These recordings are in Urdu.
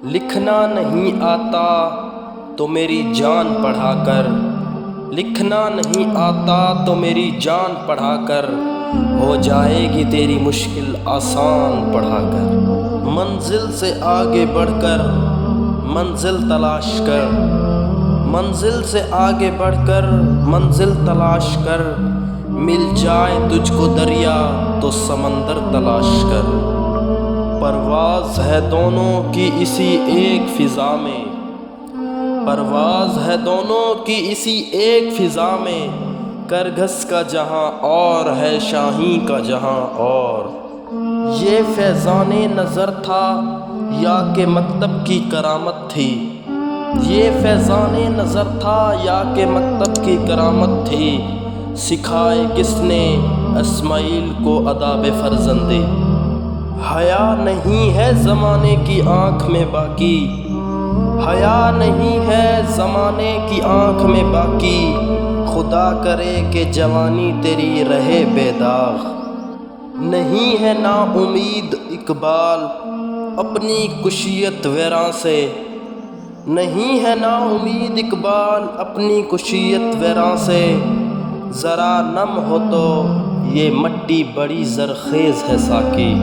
لکھنا نہیں آتا تو میری جان پڑھا کر، لکھنا نہیں آتا تو میری جان پڑھا کر، ہو جائے گی تیری مشکل آسان پڑھا کر۔ منزل سے آگے بڑھ کر منزل تلاش کر، منزل سے آگے بڑھ کر منزل تلاش کر، مل جائے تجھ کو دریا تو سمندر تلاش کر۔ پرواز ہے دونوں کی اسی ایک فضا میں، پرواز ہے دونوں کی اسی ایک فضا میں، کرگھس کا جہاں اور ہے شاہین کا جہاں اور۔ یہ فیضان نظر تھا یا کہ مکتب کی کرامت تھی، یہ فیضان نظر تھا یا کہ مکتب کی کرامت تھی، سکھائے کس نے اسماعیل کو آداب فرزندی۔ حیا نہیں ہے زمانے کی آنکھ میں باقی، حیا نہیں ہے زمانے کی آنکھ میں باقی، خدا کرے کہ جوانی تیری رہے بے داغ۔ نہیں ہے نا امید اقبال اپنی کشیت ویراں سے، نہیں ہے نا امید اقبال اپنی کشیت ویراں سے، ذرا نم ہو تو یہ مٹی بڑی زرخیز ہے ساقی۔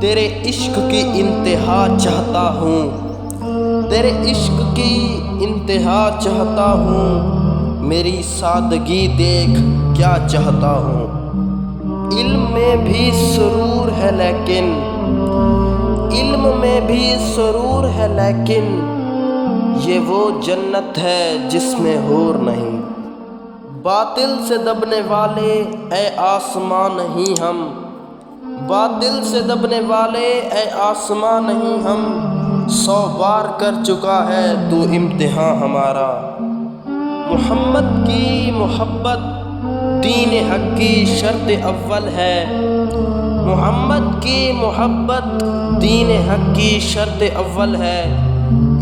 تیرے عشق کی انتہا چاہتا ہوں، تیرے عشق کی انتہا چاہتا ہوں، میری سادگی دیکھ کیا چاہتا ہوں۔ علم میں بھی سرور ہے لیکن، علم میں بھی سرور ہے لیکن، یہ وہ جنت ہے جس میں حور نہیں۔ باطل سے دبنے والے اے آسمان نہیں ہم، باطل سے دبنے والے اے آسمان نہیں ہم، 100 بار کر چکا ہے تو امتحان ہمارا۔ محمد کی محبت دین حق کی شرط اول ہے، محمد کی محبت دین حق کی شرط اول ہے،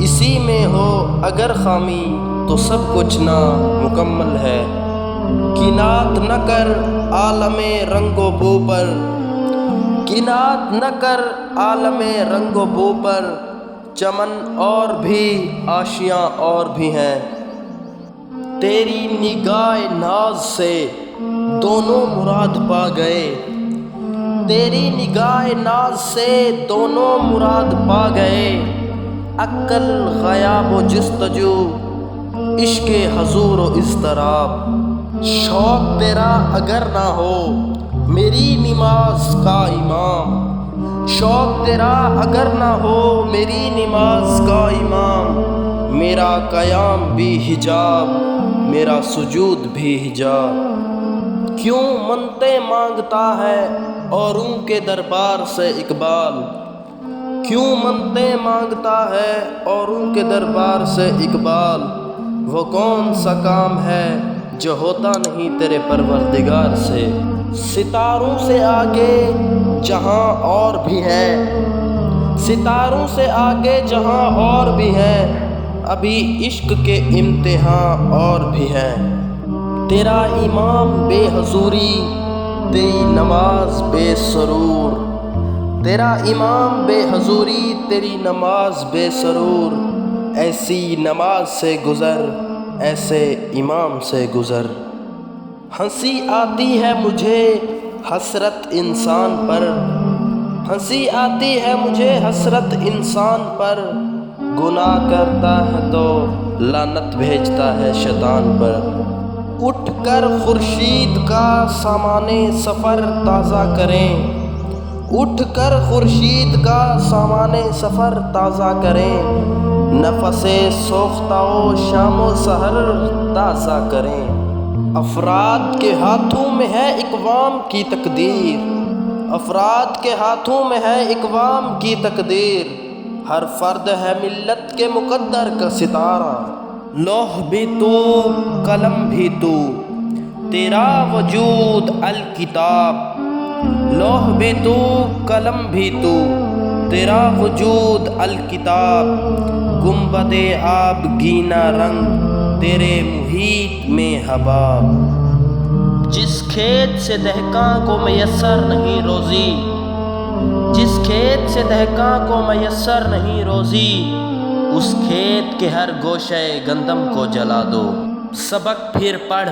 اسی میں ہو اگر خامی تو سب کچھ نامکمل ہے۔ قناعت نہ کر عالم رنگ و بو پر، قناعت نہ کر عالم رنگ و بو پر، چمن اور بھی آشیاں اور بھی ہیں۔ تیری نگاہ ناز سے دونوں مراد پا گئے، تیری نگاہ ناز سے دونوں مراد پا گئے، عقل غیاب و جستجو عشق حضور و اضطراب۔ شوق تیرا اگر نہ ہو میری نماز کا امام، شوق تیرا اگر نہ ہو میری نماز کا امام، میرا قیام بھی حجاب میرا سجود بھی حجاب۔ کیوں منتیں مانگتا ہے اوروں کے دربار سے اقبال، کیوں منتیں مانگتا ہے اوروں کے دربار سے اقبال، وہ کون سا کام ہے جو ہوتا نہیں تیرے پروردگار سے۔ ستاروں سے آگے جہاں اور بھی ہے، ستاروں سے آگے جہاں اور بھی ہے، ابھی عشق کے امتحان اور بھی ہیں۔ تیرا امام بے حضوری تیری نماز بے سرور، تیرا امام بے حضوری تیری نماز بے سرور، ایسی نماز سے گزر ایسے امام سے گزر۔ ہنسی آتی ہے مجھے حسرت انسان پر، ہنسی آتی ہے مجھے حسرت انسان پر، گناہ کرتا ہے تو لعنت بھیجتا ہے شیطان پر۔ اٹھ کر خورشید کا سامان سفر تازہ کریں، اٹھ کر خورشید کا سامان سفر تازہ کریں، نفس سوختہ و شام و سحر تازہ کریں۔ افراد کے ہاتھوں میں ہے اقوام کی تقدیر، افراد کے ہاتھوں میں ہے اقوام کی تقدیر، ہر فرد ہے ملت کے مقدر کا ستارہ۔ لوح بھی تو قلم بھی تو تیرا وجود الکتاب، لوح بھی تو قلم بھی تو تیرا وجود الکتاب، گنبد آب گینا رنگ تیرے محیط میں حباب۔ جس کھیت سے دہقاں کو میسر نہیں روزی، جس کھیت سے دہقاں کو میسر نہیں روزی، اس کھیت کے ہر گوشے گندم کو جلا دو۔ سبق پھر پڑھ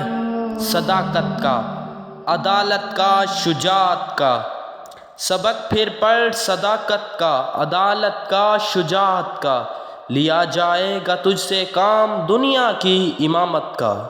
صداقت کا، عدالت کا، شجاعت کا۔ سبق پھر پڑھ صداقت کا، عدالت کا، شجاعت کا، لیا جائے گا تجھ سے کام دنیا کی امامت کا۔